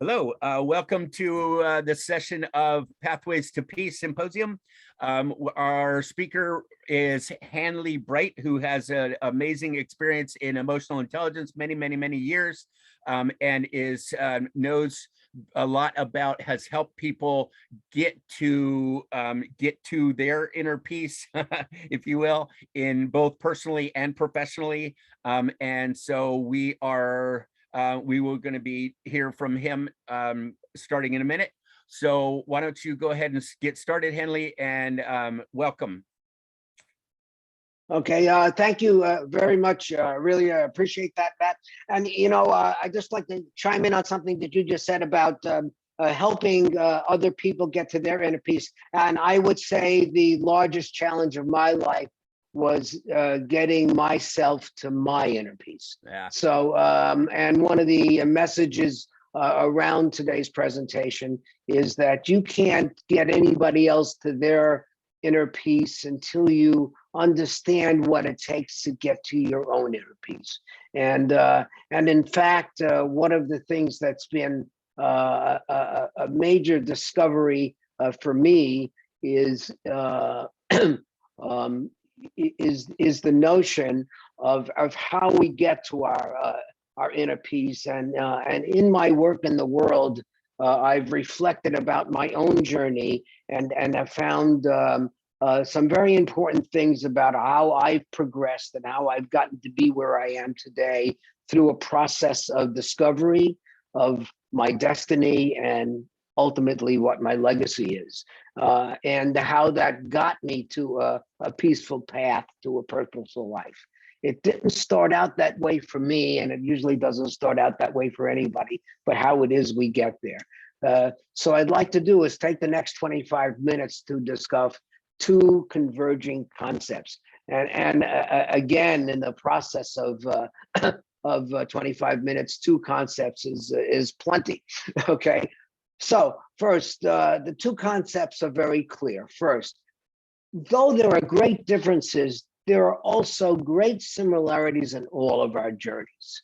Hello, welcome to this session of Pathways to Peace Symposium. Our speaker is Hanley Brite, who has an amazing experience in emotional intelligence, many years, and knows a lot about, has helped people get to their inner peace, if you will, in both personally and professionally. And so we were going to be hear from him starting in a minute. So why don't you go ahead and get started, Hanley, and welcome. Okay, thank you very much. Really appreciate that, Matt. And, I'd just like to chime in on something that you just said about helping other people get to their inner peace. And I would say the largest challenge of my life was getting myself to my inner peace. Yeah. So, and one of the messages around today's presentation is that you can't get anybody else to their inner peace until you understand what it takes to get to your own inner peace. And in fact, one of the things that's been a major discovery for me is is the notion of how we get to our inner peace. And in my work in the world, I've reflected about my own journey and have found some very important things about how I've progressed and how I've gotten to be where I am today through a process of discovery of my destiny and ultimately what my legacy is, and how that got me to a peaceful path to a purposeful life. It didn't start out that way for me, and it usually doesn't start out that way for anybody, but how it is we get there. So I'd like to do is take the next 25 minutes to discuss two converging concepts. And again, in the process of 25 minutes, two concepts is plenty, okay? So first, the two concepts are very clear. First, though there are great differences, there are also great similarities in all of our journeys.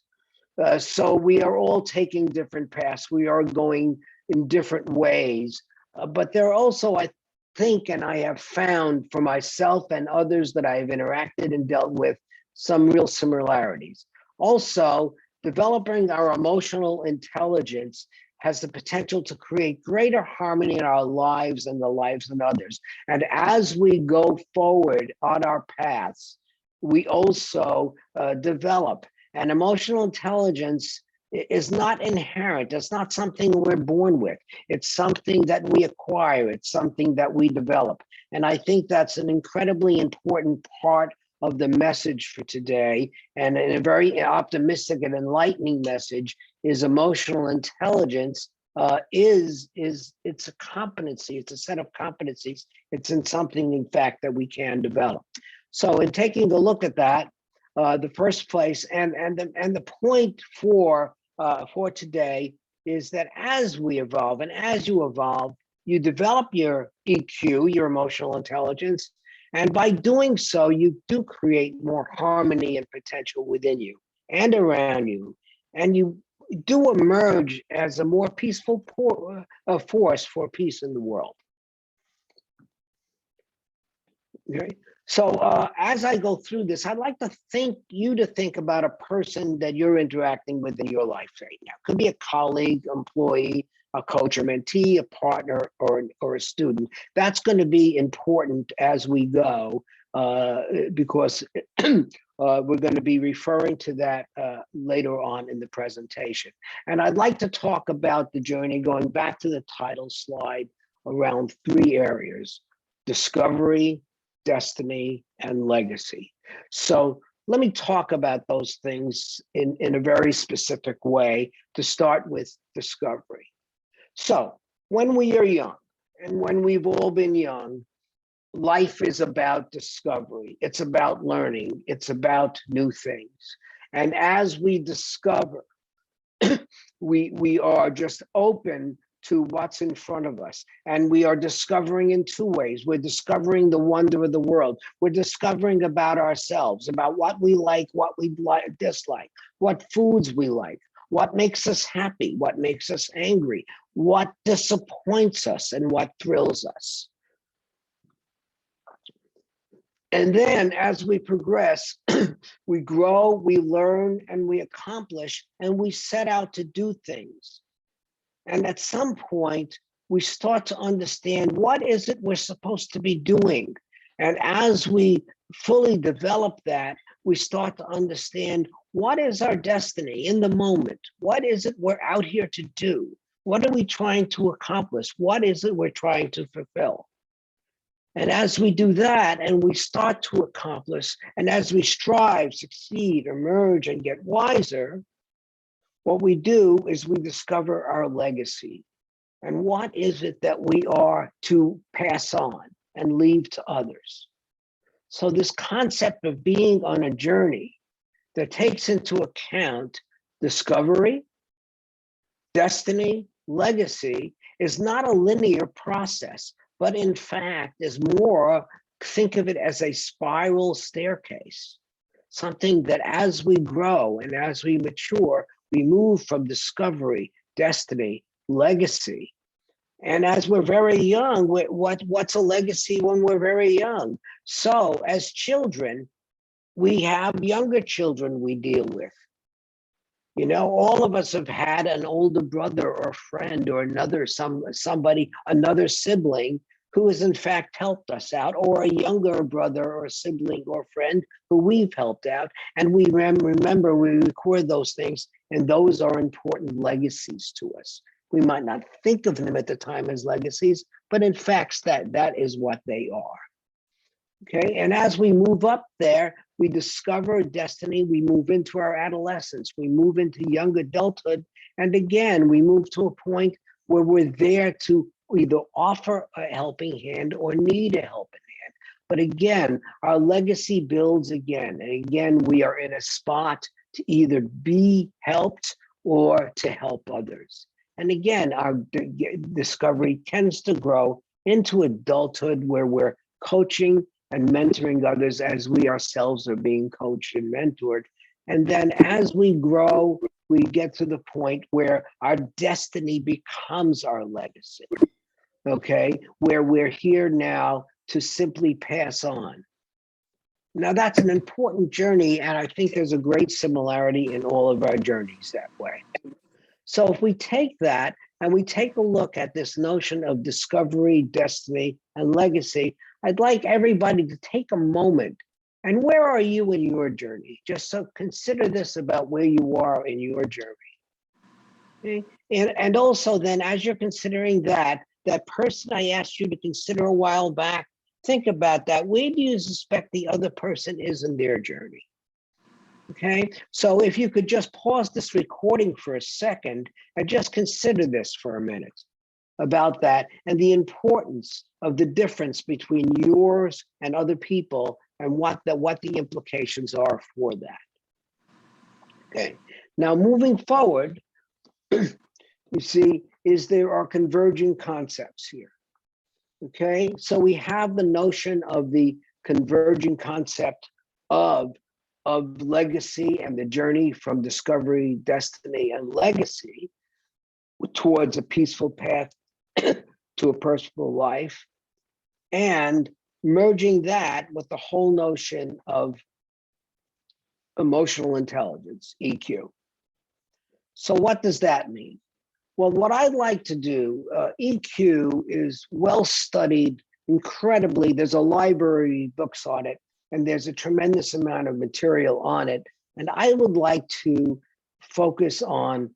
So we are all taking different paths. We are going in different ways, but there are also, I think, and I have found for myself and others that I've interacted and dealt with, some real similarities. Also, developing our emotional intelligence has the potential to create greater harmony in our lives and the lives of others. And as we go forward on our paths, we also develop. And emotional intelligence is not inherent. It's not something we're born with. It's something that we acquire. It's something that we develop. And I think that's an incredibly important part of the message for today. And a very optimistic and enlightening message is emotional intelligence it's a competency. It's a set of competencies. It's in something, in fact, that we can develop. So in taking a look at that, the first place and the point for today is that as we evolve and as you evolve, you develop your EQ, your emotional intelligence, and by doing so, you do create more harmony and potential within you and around you, and you do emerge as a more peaceful force for peace in the world. Okay. So as I go through this, I'd like to think about a person that you're interacting with in your life right now. It could be a colleague, employee, a coach or mentee, a partner, or a student. That's going to be important as we go, because we're going to be referring to that later on in the presentation. And I'd like to talk about the journey, going back to the title slide, around three areas: discovery, destiny, and legacy. So let me talk about those things in a very specific way to start with discovery. So when we are young, and when we've all been young, life is about discovery. It's about learning. It's about new things. And as we discover, we are just open to what's in front of us. And we are discovering in two ways. We're discovering the wonder of the world. We're discovering about ourselves, about what we like, what we dislike, what foods we like, What makes us happy? What makes us angry? What disappoints us and what thrills us? And then as we progress, we grow, we learn, and we accomplish, and we set out to do things. And at some point, we start to understand what is it we're supposed to be doing. And as we fully develop that, we start to understand what is our destiny in the moment? What is it we're out here to do? What are we trying to accomplish? What is it we're trying to fulfill? And as we do that and we start to accomplish, and as we strive, succeed, emerge, and get wiser, what we do is we discover our legacy. And what is it that we are to pass on and leave to others? So this concept of being on a journey that takes into account discovery, destiny, legacy is not a linear process, but in fact is more, think of it as a spiral staircase, something that as we grow and as we mature, we move from discovery, destiny, legacy. And as we're very young, what's a legacy when we're very young? So as children, we have younger children we deal with. You know, all of us have had an older brother or friend or another sibling who has in fact helped us out, or a younger brother or sibling or friend who we've helped out. And we remember, we record those things, and those are important legacies to us. We might not think of them at the time as legacies, but in fact, that is what they are. Okay, and as we move up there, we discover destiny, we move into our adolescence, we move into young adulthood, and again, we move to a point where we're there to either offer a helping hand or need a helping hand. But again, our legacy builds again, and again, we are in a spot to either be helped or to help others. And again, our discovery tends to grow into adulthood where we're coaching and mentoring others as we ourselves are being coached and mentored. And then as we grow, we get to the point where our destiny becomes our legacy, okay? Where we're here now to simply pass on. Now that's an important journey, and I think there's a great similarity in all of our journeys that way. So if we take that and we take a look at this notion of discovery, destiny, and legacy, I'd like everybody to take a moment. And where are you in your journey? Just so consider this about where you are in your journey. Okay? And also then, as you're considering that person I asked you to consider a while back, think about that. Where do you suspect the other person is in their journey? Okay, so if you could just pause this recording for a second and just consider this for a minute about that and the importance of the difference between yours and other people and what the implications are for that. Okay, now moving forward, you see, there are converging concepts here. Okay, so we have the notion of the converging concept of legacy and the journey from discovery, destiny, and legacy towards a peaceful path to a purposeful life, and merging that with the whole notion of emotional intelligence, EQ. So what does that mean? Well, what I'd like to do, EQ is well studied, incredibly. There's a library of books on it, and there's a tremendous amount of material on it. And I would like to focus on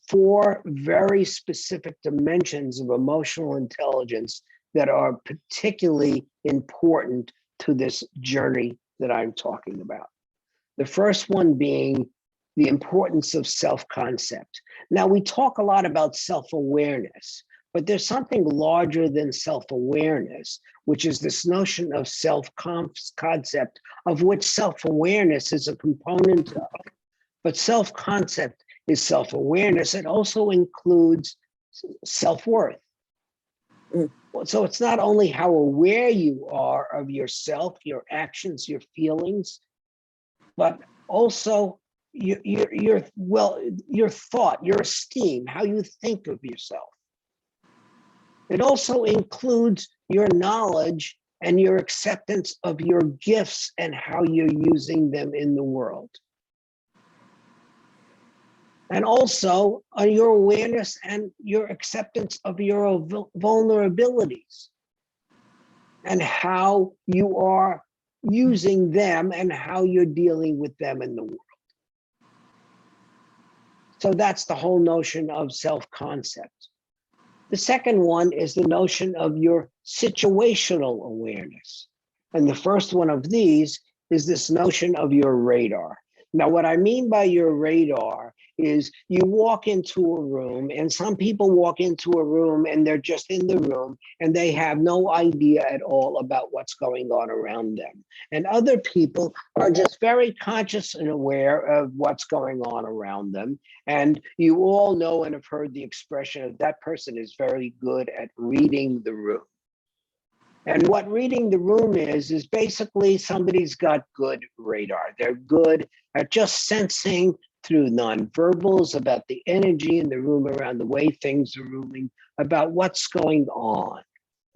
4 very specific dimensions of emotional intelligence that are particularly important to this journey that I'm talking about. The first one being the importance of self-concept. Now, we talk a lot about self-awareness, but there's something larger than self-awareness, which is this notion of self-concept, of which self-awareness is a component of. But self-concept is self-awareness. It also includes self-worth. So it's not only how aware you are of yourself, your actions, your feelings, but also your thought, your esteem, how you think of yourself. It also includes your knowledge and your acceptance of your gifts and how you're using them in the world. And also your awareness and your acceptance of your vulnerabilities and how you are using them and how you're dealing with them in the world. So that's the whole notion of self-concept. The second one is the notion of your situational awareness. And the first one of these is this notion of your radar. Now, what I mean by your radar is you walk into a room, and some people walk into a room and they're just in the room and they have no idea at all about what's going on around them. And other people are just very conscious and aware of what's going on around them. And you all know and have heard the expression of that person is very good at reading the room. And what reading the room is basically somebody's got good radar. They're good at just sensing through nonverbals about the energy in the room around the way things are moving, about what's going on,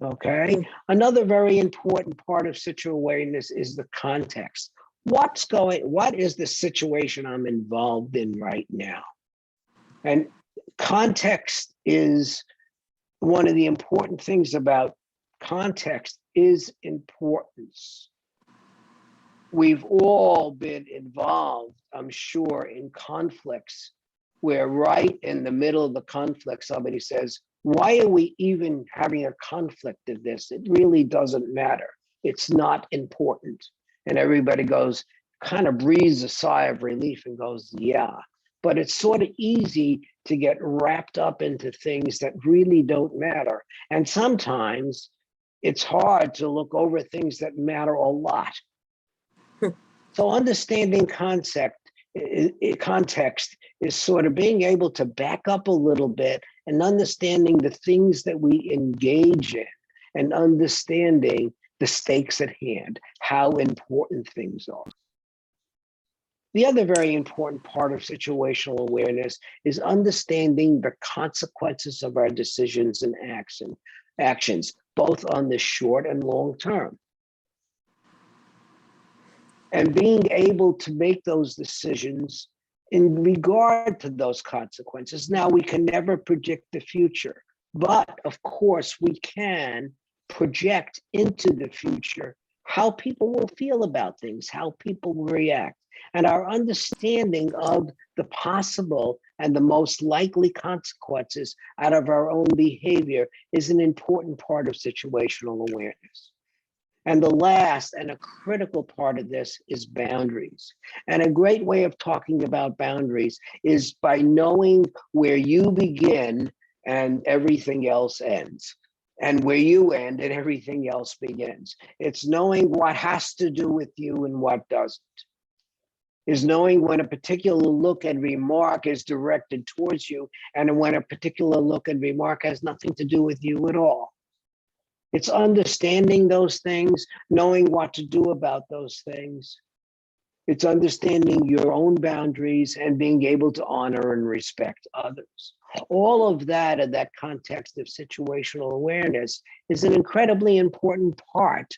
okay? Another very important part of situational awareness is the context. What is the situation I'm involved in right now? And context is one of the important things about context is importance. We've all been involved, I'm sure, in conflicts where right in the middle of the conflict, somebody says, why are we even having a conflict of this? It really doesn't matter. It's not important. And everybody goes, kind of breathes a sigh of relief and goes, yeah. But it's sort of easy to get wrapped up into things that really don't matter. And sometimes it's hard to look over things that matter a lot. So understanding context is sort of being able to back up a little bit and understanding the things that we engage in and understanding the stakes at hand, how important things are. The other very important part of situational awareness is understanding the consequences of our decisions and actions, both on the short and long term. And being able to make those decisions in regard to those consequences. Now, we can never predict the future, but of course we can project into the future how people will feel about things, how people will react. And our understanding of the possible and the most likely consequences out of our own behavior is an important part of situational awareness. And the last and a critical part of this is boundaries. And a great way of talking about boundaries is by knowing where you begin and everything else ends, and where you end and everything else begins. It's knowing what has to do with you and what doesn't. Is knowing when a particular look and remark is directed towards you and when a particular look and remark has nothing to do with you at all. It's understanding those things, knowing what to do about those things. It's understanding your own boundaries and being able to honor and respect others. All of that in that context of situational awareness is an incredibly important part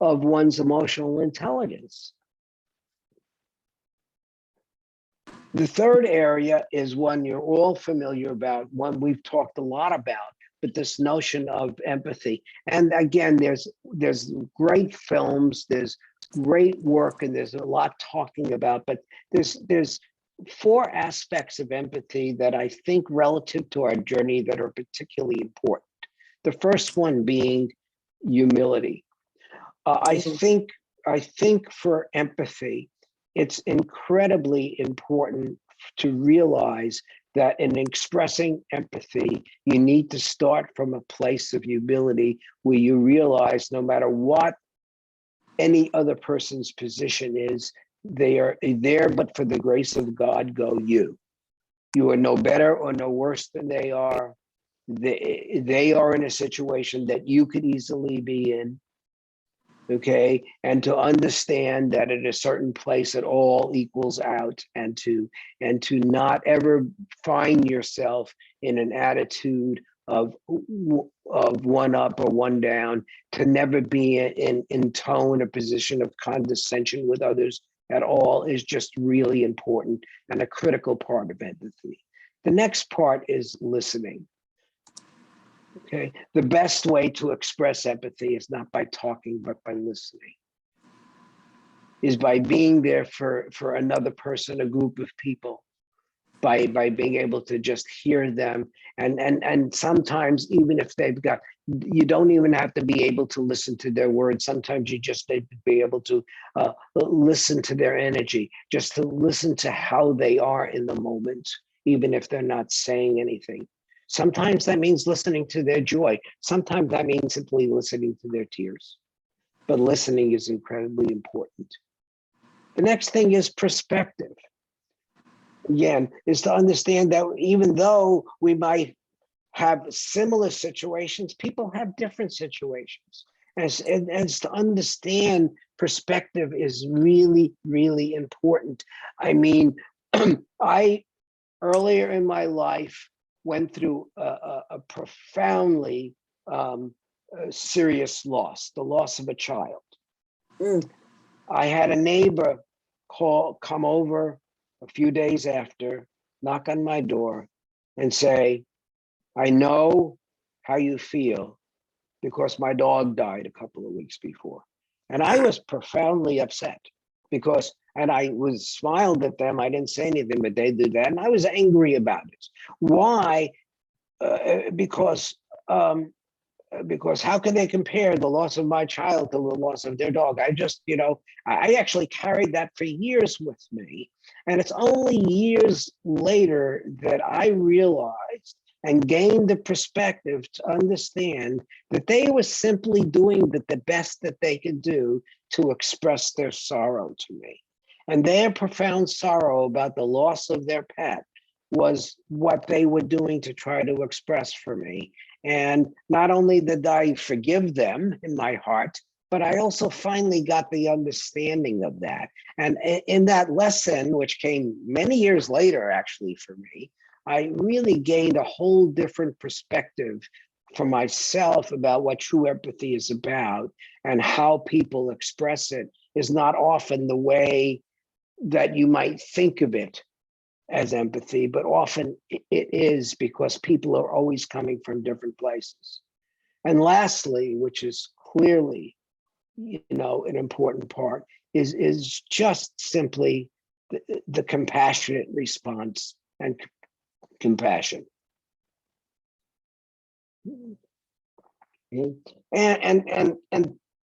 of one's emotional intelligence. The third area is one you're all familiar about, one we've talked a lot about, but this notion of empathy. And again, there's great films, there's great work, and there's a lot talking about, but there's four aspects of empathy that I think relative to our journey that are particularly important. The first one being humility. I think for empathy, it's incredibly important to realize that in expressing empathy, you need to start from a place of humility where you realize no matter what any other person's position is, they are there, but for the grace of God, go you. You are no better or no worse than they are. They are in a situation that you could easily be in. okay, and to understand that at a certain place it all equals out, and to not ever find yourself in an attitude of one up or one down, to never be in tone or position of condescension with others at all, is just really important and a critical part of empathy. The next part is listening. Okay, the best way to express empathy is not by talking, but by listening, is by being there for another person, a group of people, by being able to just hear them. And sometimes, even if they've got, you don't even have to be able to listen to their words. Sometimes you just need to be able to listen to their energy, just to listen to how they are in the moment, even if they're not saying anything. Sometimes that means listening to their joy. Sometimes that means simply listening to their tears. But listening is incredibly important. The next thing is perspective. Again, is to understand that even though we might have similar situations, people have different situations. As to understand perspective is really, really important. I mean, I, earlier in my life, went through a profoundly serious loss, the loss of a child. I had a neighbor come over a few days after, knock on my door and say, I know how you feel because my dog died a couple of weeks before. And I was profoundly upset because, and I was smiled at them. I didn't say anything, but they did that. And I was angry about it. Why? Because how can they compare the loss of my child to the loss of their dog? I just, I actually carried that for years with me. And it's only years later that I realized and gained the perspective to understand that they were simply doing the best that they could do to express their sorrow to me. And their profound sorrow about the loss of their pet was what they were doing to try to express for me. And not only did I forgive them in my heart, but I also finally got the understanding of that. And in that lesson, which came many years later, actually, for me, I really gained a whole different perspective for myself about what true empathy is about, and how people express it is not often the way that you might think of it as empathy, but often it is, because people are always coming from different places. And lastly, which is clearly, an important part, is just simply the compassionate response and compassion. And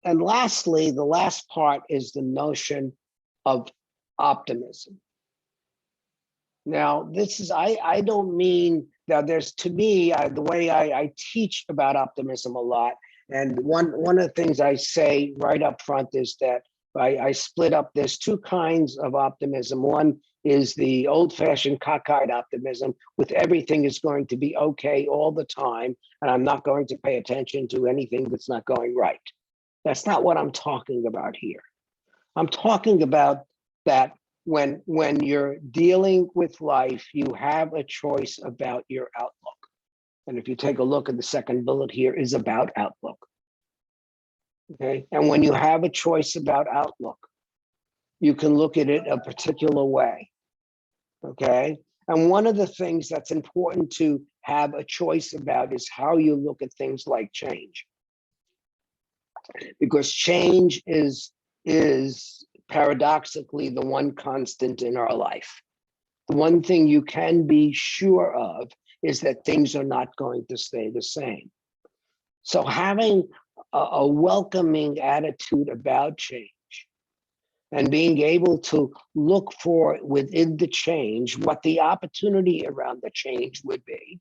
lastly, the last part is the notion of optimism. Now, this is, I don't mean that there's, to me, the way I teach about optimism a lot, and one of the things I say right up front is that I split up, there's two kinds of optimism. One is the old-fashioned cockeyed optimism, with everything is going to be okay all the time, and I'm not going to pay attention to anything that's not going right. That's not what I'm talking about here. I'm talking about that when you're dealing with life, you have a choice about your outlook. And if you take a look at the second bullet here, is about outlook. Okay, and when you have a choice about outlook, you can look at it a particular way. Okay, and one of the things that's important to have a choice about is how you look at things like change, because change is paradoxically the one constant in our life. The one thing you can be sure of is that things are not going to stay the same. So having a welcoming attitude about change, and being able to look for within the change what the opportunity around the change would be.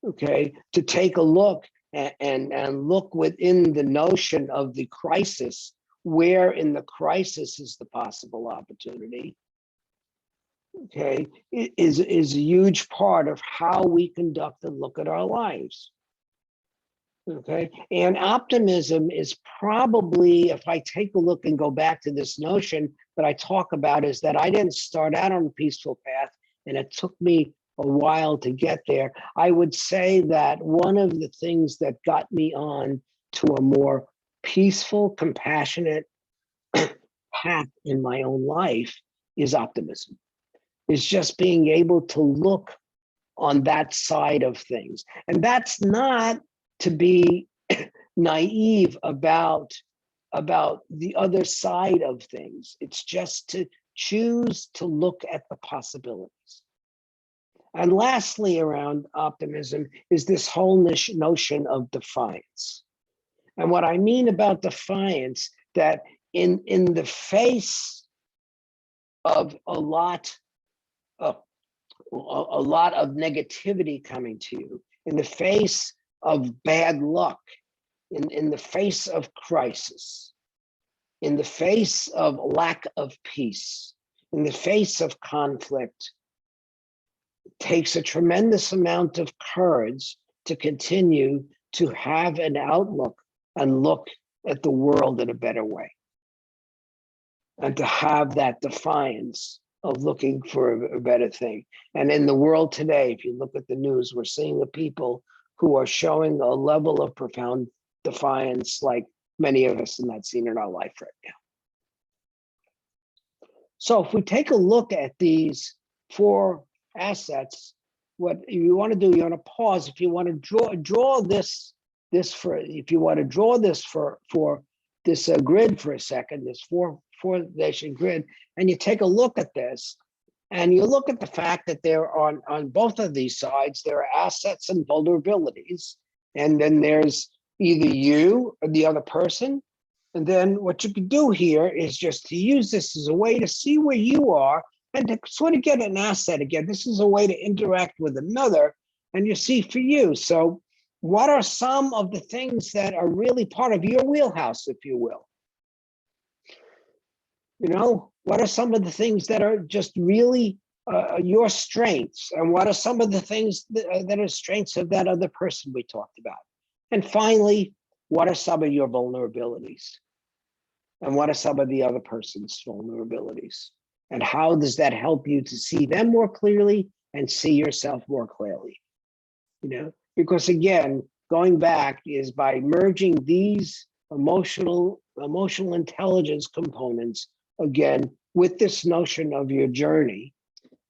Okay, to take a look and look within the notion of the crisis, where in the crisis is the possible opportunity. Okay, is a huge part of how we conduct and look at our lives. Okay. And optimism is probably, if I take a look and go back to this notion that I talk about, is that I didn't start out on a peaceful path and it took me a while to get there. I would say that one of the things that got me on to a more peaceful, compassionate path in my own life is optimism. Is just being able to look on that side of things. And that's not to be naive about the other side of things. It's just to choose to look at the possibilities. And lastly, around optimism is this whole notion of defiance. And what I mean about defiance, that in the face of a lot of negativity coming to you, in the face of bad luck, in the face of crisis, in the face of lack of peace, in the face of conflict, it takes a tremendous amount of courage to continue to have an outlook and look at the world in a better way. And to have that defiance of looking for a better thing. And in the world today, if you look at the news, we're seeing the people who are showing a level of profound defiance like many of us have not seen in our life right now. So if we take a look at these four assets, what you want to do, you want to pause. If you want to draw this for, if you want to draw this for this grid for a second, this four nation grid, and you take a look at this, and you look at the fact that there are on both of these sides, there are assets and vulnerabilities, and then there's either you or the other person. And then what you can do here is just to use this as a way to see where you are and to sort of get an asset again. This is a way to interact with another, and you see for you. So what are some of the things that are really part of your wheelhouse, if you will? You know, what are some of the things that are just really your strengths? And what are some of the things that are strengths of that other person we talked about? And finally, what are some of your vulnerabilities? And what are some of the other person's vulnerabilities? And how does that help you to see them more clearly and see yourself more clearly? You know, because again, going back is by merging these emotional intelligence components again with this notion of your journey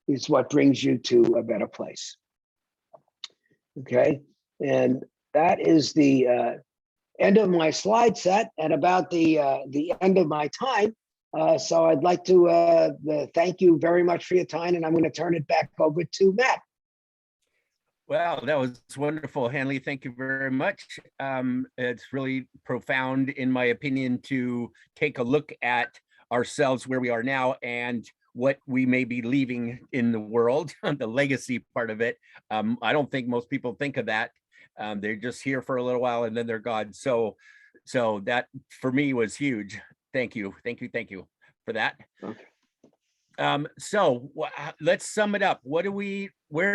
is what brings you to a better place. Okay, and that is the end of my slide set and about the end of my time. So I'd like to thank you very much for your time, and I'm going to turn it back over to Matt. Well, that was wonderful, Hanley. Thank you very much. It's really profound, in my opinion, to take a look at ourselves, where we are now, and what we may be leaving in the world, the legacy part of it. I don't think most people think of that. They're just here for a little while and then they're gone. So that for me was huge. Thank you for that. Okay. So let's sum it up. Where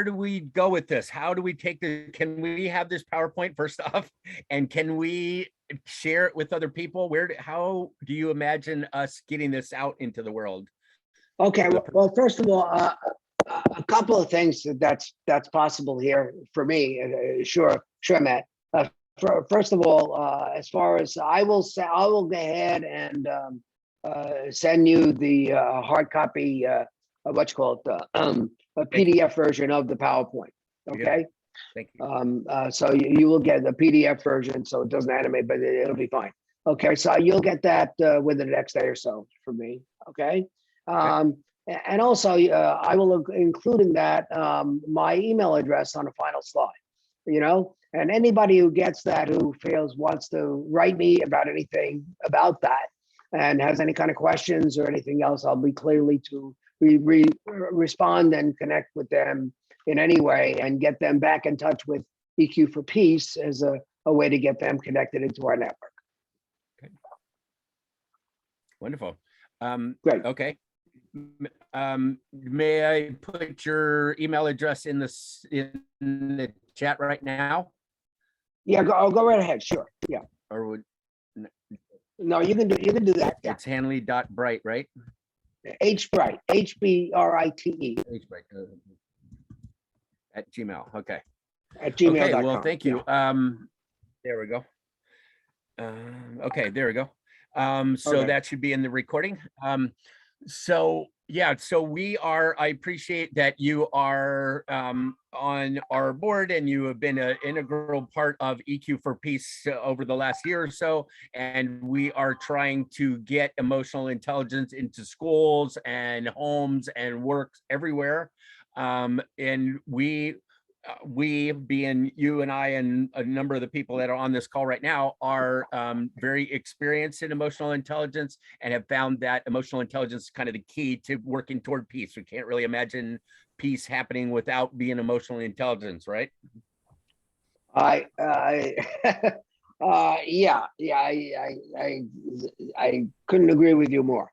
do we go with this? How do we take this? Can we have this PowerPoint first off? And can we share it with other people? How do you imagine us getting this out into the world? Okay, well, first of all, a couple of things that's possible here for me. Sure, Matt. First of all, as far as I will go ahead and send you the hard copy, what you call it, a PDF version of the PowerPoint. Okay. Thank you. So you will get the PDF version, so it doesn't animate, but it'll be fine. Okay, so you'll get that within the next day or so from me. Okay. And also, I will include in that my email address on the final slide. You know, and anybody who gets that, who wants to write me about anything about that, and has any kind of questions or anything else, I'll be clearly to respond and connect with them in any way and get them back in touch with EQ for Peace as a way to get them connected into our network. Okay. Wonderful. Great. Okay. May I put your email address in the chat right now? Yeah, go right ahead. Sure. Yeah. Or would, No, you can do that. Yeah. it's Hanley.Brite, right? Brite, HBRITE Brite, at Gmail. Okay. at gmail.com. Okay, well, thank you. Yeah. There we go. Okay, there we go. So Okay. that should be in the recording. So yeah, so I appreciate that you are on our board, and you have been an integral part of EQ for Peace over the last year or so. And we are trying to get emotional intelligence into schools and homes and work everywhere. And we being you and I and a number of the people that are on this call right now are very experienced in emotional intelligence, and have found that emotional intelligence is kind of the key to working toward peace. We can't really imagine peace happening without being emotionally intelligent, right? Yeah, I couldn't agree with you more.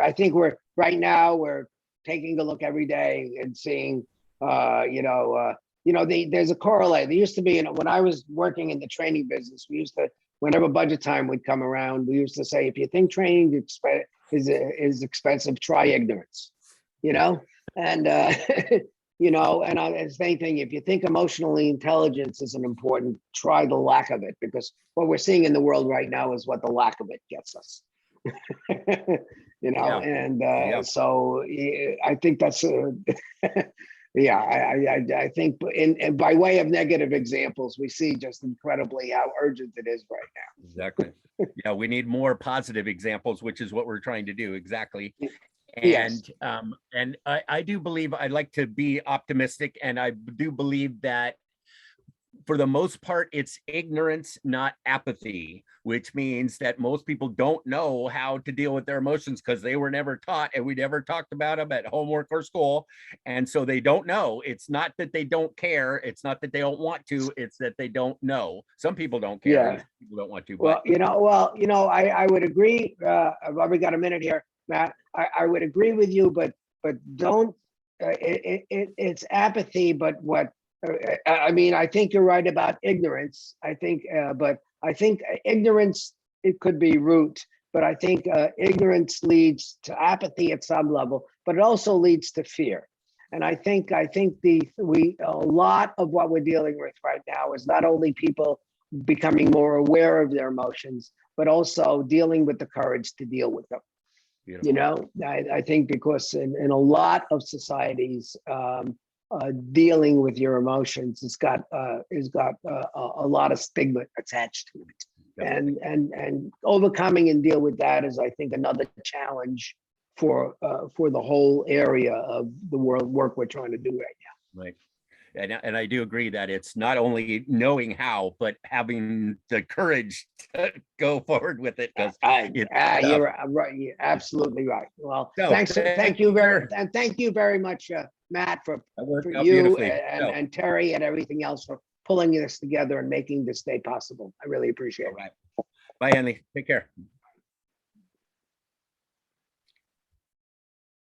I think right now we're taking a look every day and seeing, there's a correlate. There used to be, when I was working in the training business, we used to, whenever budget time would come around, we used to say, if you think training is expensive, try ignorance, and and the same thing, if you think emotionally intelligence isn't important, try the lack of it, because what we're seeing in the world right now is what the lack of it gets us. Yeah. And so I think that's yeah, I think and by way of negative examples, we see just incredibly how urgent it is right now. Exactly. Yeah, we need more positive examples, which is what we're trying to do. Exactly. Yes. And I do believe, I like to be optimistic, and I do believe that for the most part, it's ignorance, not apathy, which means that most people don't know how to deal with their emotions because they were never taught, and we never talked about them at homework or school. And so they don't know. It's not that they don't care. It's not that they don't want to. It's that they don't know. Some people don't care. Yeah. People don't want to. Well, I would agree. I've already got a minute here, Matt. I would agree with you, but don't. It's apathy. But what I mean, I think you're right about ignorance. I think, but I think ignorance, it could be root, but I think ignorance leads to apathy at some level, but it also leads to fear. And I think a lot of what we're dealing with right now is not only people becoming more aware of their emotions, but also dealing with the courage to deal with them. Beautiful. I think because in a lot of societies, dealing with your emotions has got a lot of stigma attached to it. Definitely. And overcoming and deal with that is, I think, another challenge for the whole area of the work we're trying to do right now. Right. And I do agree that it's not only knowing how, but having the courage to go forward with it. You're right. You're absolutely right. Well, thank you very much, Matt, for you and Terry and everything else for pulling this together and making this day possible. I really appreciate it. All right. Bye, Hanley. Take care.